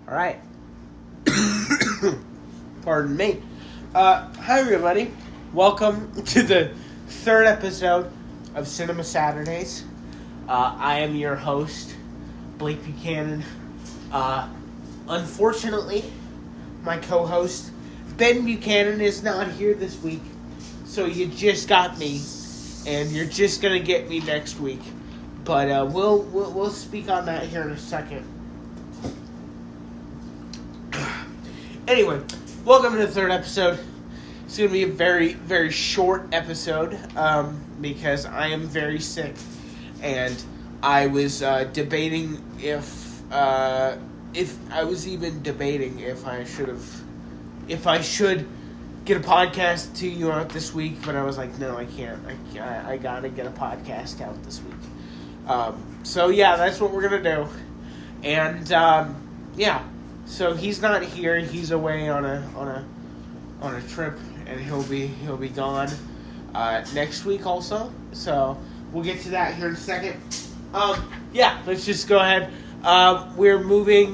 All right. Pardon me. Hi, everybody. Welcome to the third episode of Cinema Saturdays. I am your host, Blake Buchanan. Unfortunately, my co-host, Ben Buchanan, is not here this week. So you just got me, and you're just going to get me next week. But we'll speak on that here in a second. Anyway, welcome to the third episode. It's going to be a very, very short episode because I am very sick, and I was debating if I should get a podcast to you out this week, but I was like, no, I can't. I gotta get a podcast out this week. So yeah, that's what we're gonna do, and yeah. So he's not here. He's away on a trip, and he'll be gone next week also. So we'll get to that here in a second. Yeah, let's just go ahead. We're moving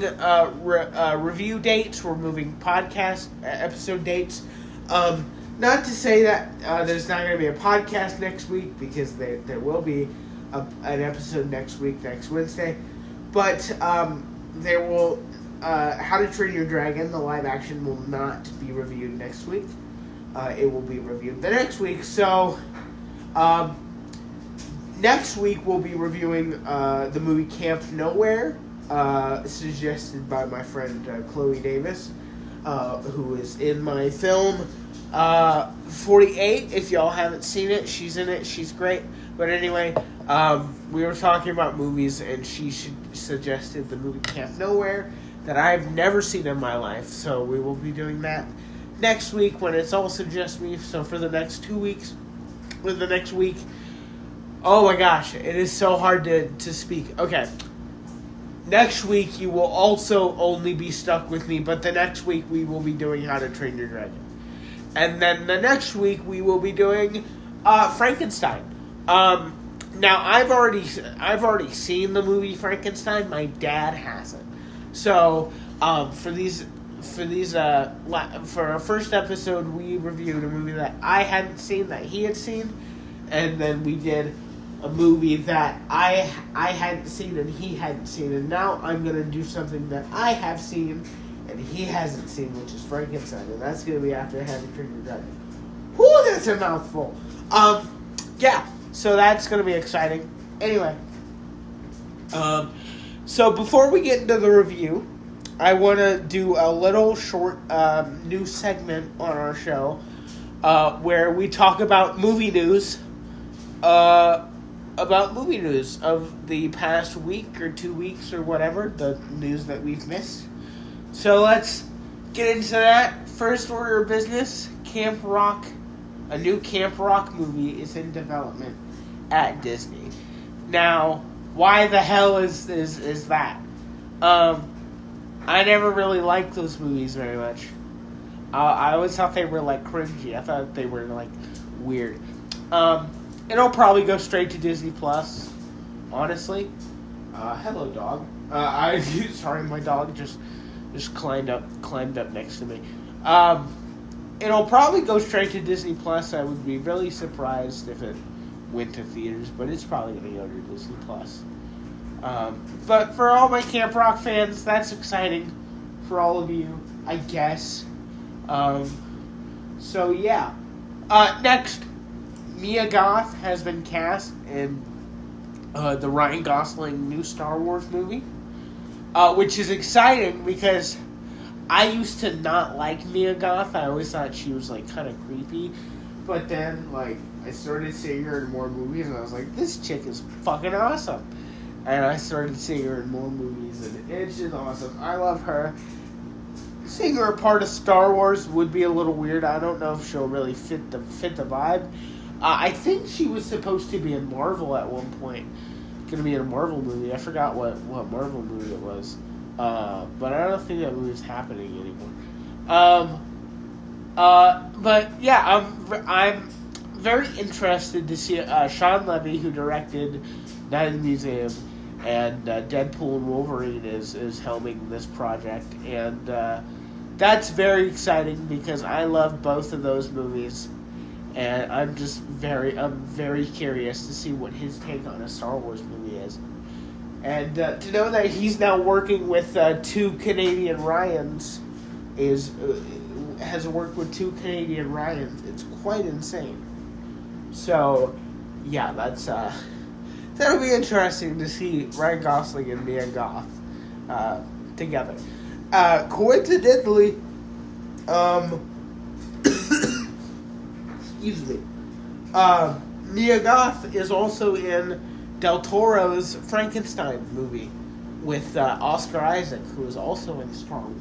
review dates. We're moving podcast episode dates. Not to say that there's not going to be a podcast next week, because there will be an episode next week, next Wednesday. But there will. How to Train Your Dragon, the live action, will not be reviewed next week. It will be reviewed the next week. So, next week we'll be reviewing the movie Camp Nowhere, suggested by my friend Chloe Davis, who is in my film 48. If y'all haven't seen it, she's in it. She's great. But anyway, we were talking about movies, and she suggested the movie Camp Nowhere, that I've never seen in my life. So we will be doing that next week when it's also just me. So for the next 2 weeks, with the next week, oh my gosh, it is so hard to speak. Okay. Next week you will also only be stuck with me, but the next week we will be doing How to Train Your Dragon. And then the next week we will be doing Frankenstein. Now I've already seen the movie Frankenstein. My dad hasn't. So, for our first episode, we reviewed a movie that I hadn't seen, that he had seen, and then we did a movie that I hadn't seen and he hadn't seen, and now I'm going to do something that I have seen and he hasn't seen, which is Frankenstein, and that's going to be after How to Train Your Dragon. Whew, that's a mouthful. Yeah, so that's going to be exciting. Anyway, so before we get into the review, I want to do a little short new segment on our show where we talk about movie news, of the past week or 2 weeks or whatever, the news that we've missed. So let's get into that. First order of business, Camp Rock. A new Camp Rock movie is in development at Disney. Now, why the hell is that? I never really liked those movies very much. I always thought they were like cringy. I thought they were like weird. It'll probably go straight to Disney Plus. Honestly, hello dog. Sorry, my dog just climbed up next to me. It'll probably go straight to Disney Plus. I would be really surprised if it went to theaters, but it's probably going to go to Disney Plus. But for all my Camp Rock fans, that's exciting for all of you, I guess. So yeah. Next, Mia Goth has been cast in the Ryan Gosling new Star Wars movie, which is exciting because I used to not like Mia Goth. I always thought she was like kind of creepy, but then like I started seeing her in more movies, and I was like, this chick is fucking awesome. And I started seeing her in more movies, and it's just awesome. I love her. Seeing her a part of Star Wars would be a little weird. I don't know if she'll really fit the vibe. I think she was supposed to be in Marvel at one point. Going to be in a Marvel movie. I forgot what Marvel movie it was. But I don't think that movie's happening anymore. But yeah, I'm very interested to see Sean Levy, who directed Night at the Museum, and Deadpool and Wolverine is helming this project, and that's very exciting because I love both of those movies, and I'm very curious to see what his take on a Star Wars movie is, and to know that he's now working with two Canadian Ryans has worked with two Canadian Ryans. It's quite insane. So, yeah, that'll be interesting to see Ryan Gosling and Mia Goth together. Coincidentally, excuse me, Mia Goth is also in Del Toro's Frankenstein movie with Oscar Isaac, who is also in Star Wars.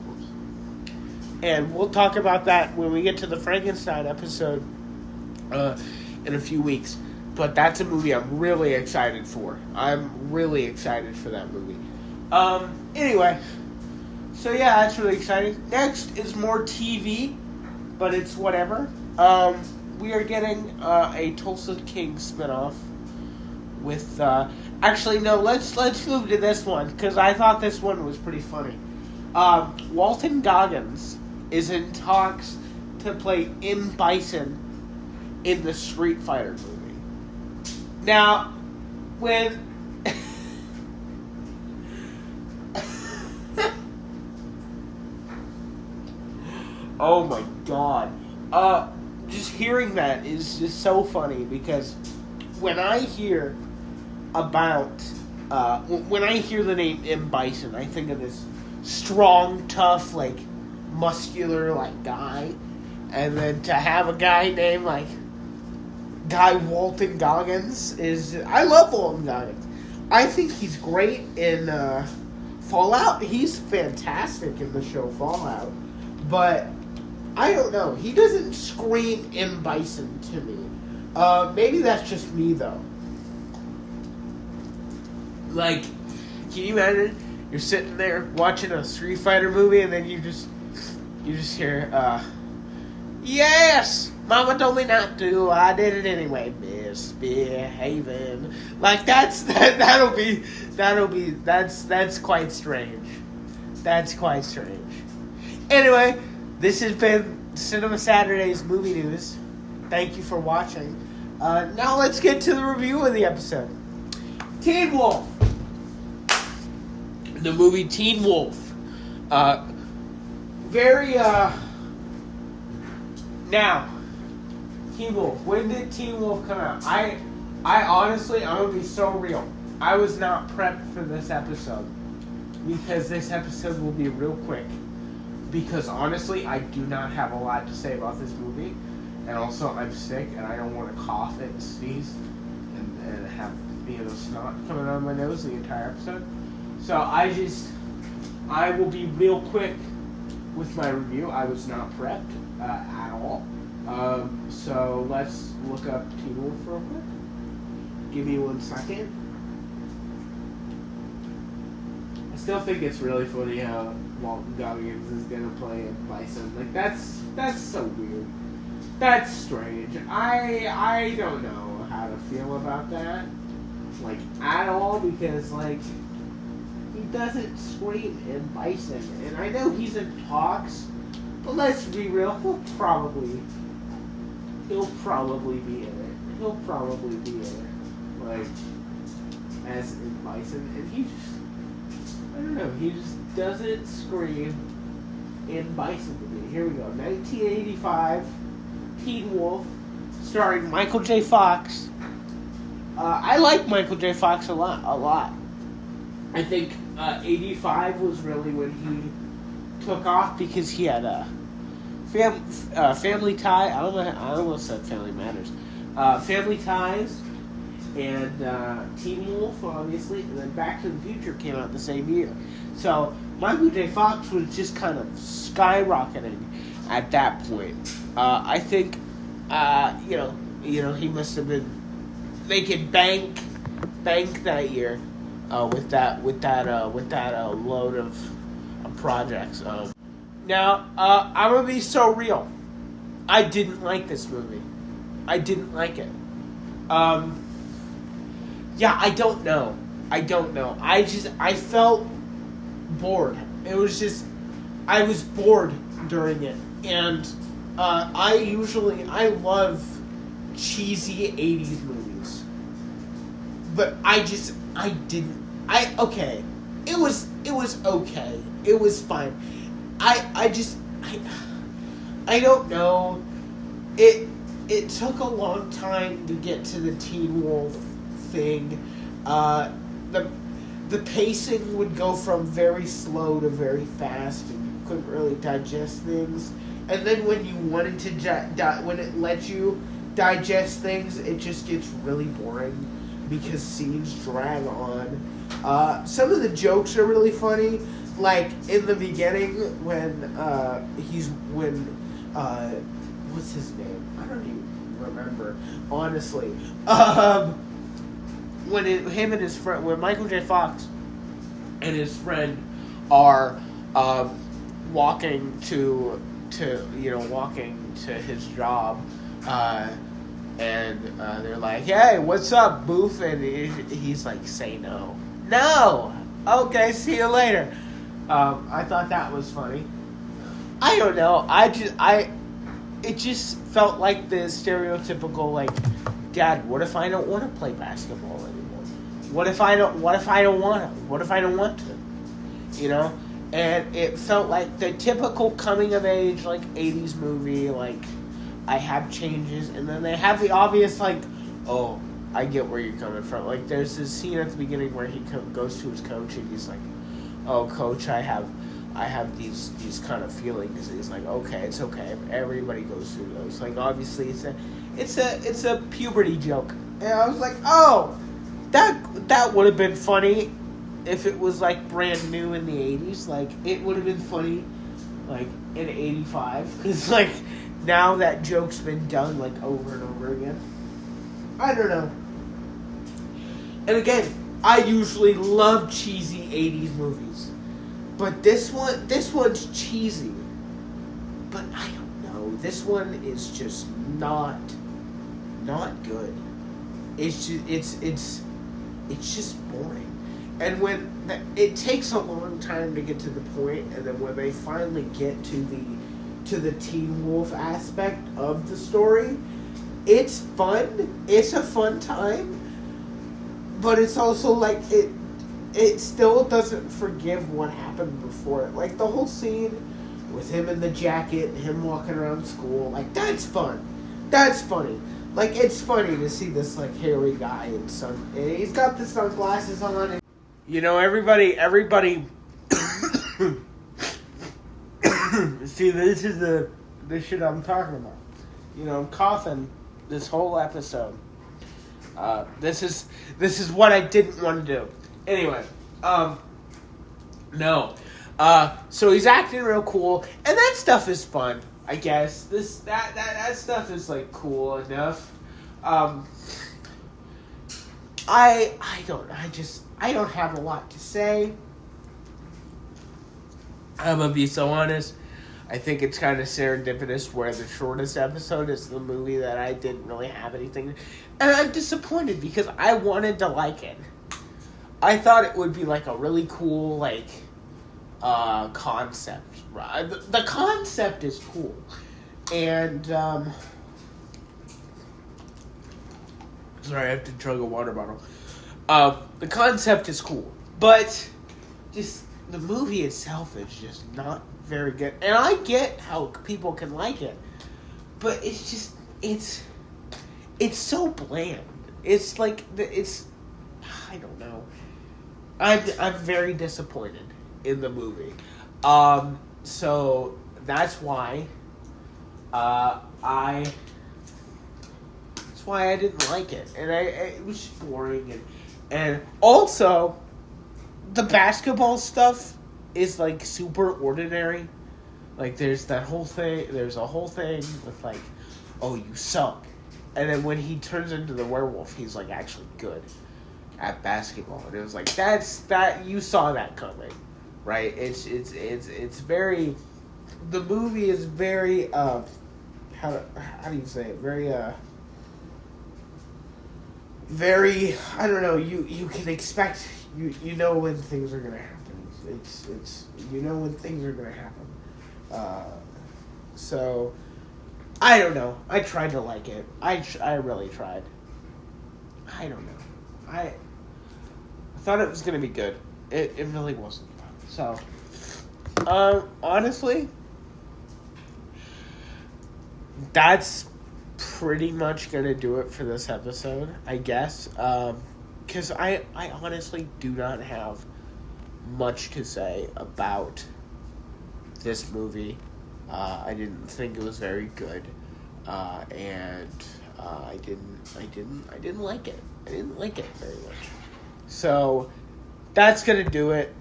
And we'll talk about that when we get to the Frankenstein episode in a few weeks. But that's a movie I'm really excited for. I'm really excited for that movie. Anyway, so yeah, that's really exciting. Next is more TV, but it's whatever. We are getting a Tulsa King spinoff with. Actually, no. Let's move to this one because I thought this one was pretty funny. Walton Goggins is in talks to play M. Bison in the Street Fighter movie. Now, when oh my god, just hearing that is just so funny because when I hear about when I hear the name M. Bison, I think of this strong, tough, like muscular, like guy, and then to have a guy named like Guy Walton Goggins is... I love Walton Goggins. I think he's great in Fallout. He's fantastic in the show Fallout. But, I don't know. He doesn't scream M. Bison to me. Maybe that's just me, though. Like, can you imagine? You're sitting there watching a Street Fighter movie and then you just hear, yes! Mama told me not to. I did it anyway. Misbehaving. Like that's quite strange. That's quite strange. Anyway, this has been Cinema Saturday's movie news. Thank you for watching. Now let's get to the review of the episode. Teen Wolf. The movie Teen Wolf. Now, Teen Wolf. When did Teen Wolf come out? I honestly, I'm gonna be so real. I was not prepped for this episode because this episode will be real quick. Because honestly, I do not have a lot to say about this movie, and also I'm sick and I don't want to cough and sneeze and have snot coming out of my nose the entire episode. So I will be real quick with my review. I was not prepped at all. So let's look up Teen Wolf real quick. Give me 1 second. I still think it's really funny how Walton Goggins is gonna play in Bison. Like that's so weird. That's strange. I don't know how to feel about that. Like at all because like he doesn't scream in Bison. And I know he's in talks, but let's be real, he'll probably be in it. He'll probably be in it. Like as in Bison. And he just I don't know, he just doesn't scream in Bison to me. Here we go. 1985 Teen Wolf starring Michael J. Fox. I like Michael J. Fox a lot. I think 85 was really when he took off because he had a Family Tie. I almost said Family Matters. Family Ties and Teen Wolf, obviously, and then Back to the Future came out the same year. So Michael J. Fox was just kind of skyrocketing at that point. I think, he must have been making bank that year with that load of projects. Now, I'm gonna be so real. I didn't like this movie. I didn't like it. I don't know. I don't know. I felt bored. It was just, I was bored during it. And I love cheesy 80s movies. But okay. It was okay. It was fine. I don't know. It took a long time to get to the Teen Wolf thing. The pacing would go from very slow to very fast, and you couldn't really digest things. And then when you wanted to when it let you digest things, it just gets really boring because scenes drag on. Some of the jokes are really funny, like in the beginning when what's his name? I don't even remember, honestly. When Michael J. Fox and his friend are walking to his job, and they're like, "Hey, what's up, Boof?" And he's like, "Say no." No. Okay, see you later. I thought that was funny. I don't know. It just felt like the stereotypical, like, Dad, what if I don't want to play basketball anymore? What if I don't want to? What if I don't want to? You know? And it felt like the typical coming of age, like, 80s movie, like, I have changes, and then they have the obvious, like, oh, I get where you're coming from. Like, there's this scene at the beginning where he goes to his coach, and he's like, oh, Coach, I have these kind of feelings. And he's like, okay, it's okay. Everybody goes through those. Like, obviously, it's a puberty joke. And I was like, oh, that would have been funny if it was, like, brand new in the 80s. Like, it would have been funny, like, in 85. Because, like, now that joke's been done, like, over and over again. I don't know. And again, I usually love cheesy 80s movies. But this one's cheesy. But I don't know. This one is just not good. It's just boring. And when it takes a long time to get to the point, and then when they finally get to the Teen Wolf aspect of the story, it's fun. It's a fun time. But it's also like it still doesn't forgive what happened before it. Like the whole scene with him in the jacket, him walking around school, like that's fun. That's funny. Like it's funny to see this like hairy guy and he's got the sunglasses on. And, you know, everybody. See, this is the shit I'm talking about. You know, I'm coughing this whole episode. This is what I didn't want to do. Anyway, no. So he's acting real cool, and that stuff is fun, I guess. That stuff is like cool enough. I don't have a lot to say. I'm gonna be so honest. I think it's kind of serendipitous where the shortest episode is the movie that I didn't really have anything. And I'm disappointed because I wanted to like it. I thought it would be like a really cool, like, concept. The concept is cool. And, sorry, I have to chug a water bottle. The concept is cool. But, just, the movie itself is just not very good. And I get how people can like it. But it's just, it's so bland. It's like, I don't know. I'm very disappointed in the movie. So that's why I didn't like it. And it was boring and also the basketball stuff is like super ordinary. Like there's a whole thing with like, oh, you suck. And then when he turns into the werewolf, he's like actually good at basketball. And it was like you saw that coming, right? It's very, the movie is very how do you say it? Very I don't know, you can expect you know when things are gonna happen. It's you know when things are gonna happen. So I don't know. I tried to like it. I really tried. I don't know. I thought it was gonna be good. It really wasn't. So honestly, that's pretty much gonna do it for this episode, I guess. Because I honestly do not have much to say about this movie. I didn't think it was very good, and I didn't like it. I didn't like it very much. So that's gonna do it.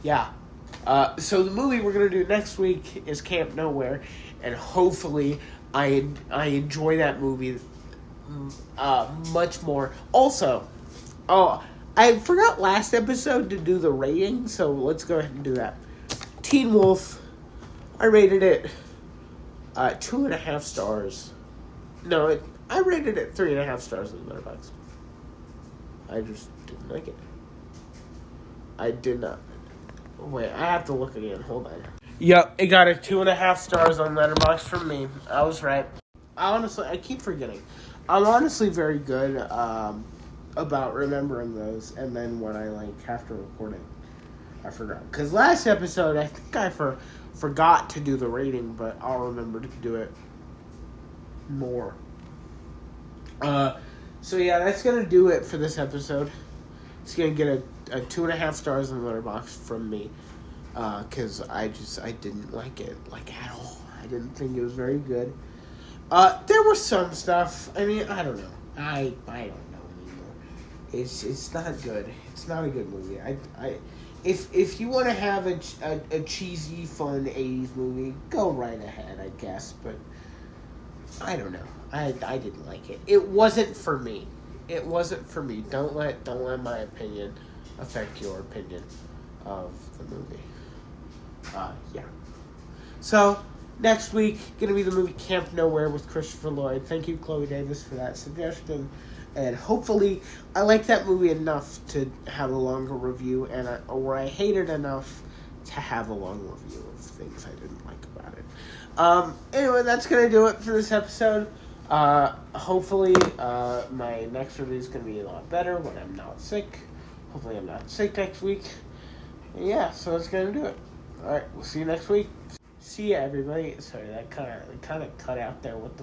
Yeah. So the movie we're gonna do next week is Camp Nowhere, and hopefully I enjoy that movie much more. Also, I forgot last episode to do the rating, so let's go ahead and do that. Teen Wolf, I rated it 2.5 stars. No, I rated it 3.5 stars in Letterboxd. I just didn't like it. I did not. Wait, I have to look again. Hold on. Yep, it got a 2.5 stars on Letterboxd from me. I was right. I keep forgetting. I'm honestly very good about remembering those, and then when I have to record it, I forgot. Because last episode, I think I forgot to do the rating, but I'll remember to do it more. So yeah, that's gonna do it for this episode. It's gonna get a 2.5 stars in Letterboxd from me, because I didn't like it at all. I didn't think it was very good. There was some stuff. I mean, I don't know. I don't know anymore. It's not good. It's not a good movie. If you want to have a cheesy, fun 80s movie, go right ahead, I guess. But I don't know. I didn't like it. It wasn't for me. It wasn't for me. Don't let my opinion affect your opinion of the movie. Yeah. So next week gonna be the movie Camp Nowhere with Christopher Lloyd. Thank you, Chloe Davis, for that suggestion. And hopefully, I like that movie enough to have a longer review, or I hate it enough to have a long review of things I didn't like about it. Anyway, that's gonna do it for this episode. Hopefully, my next review is gonna be a lot better when I'm not sick. Hopefully, I'm not sick next week. And yeah, so that's gonna do it. All right, we'll see you next week. See ya, everybody. Sorry, that kind of cut out there with the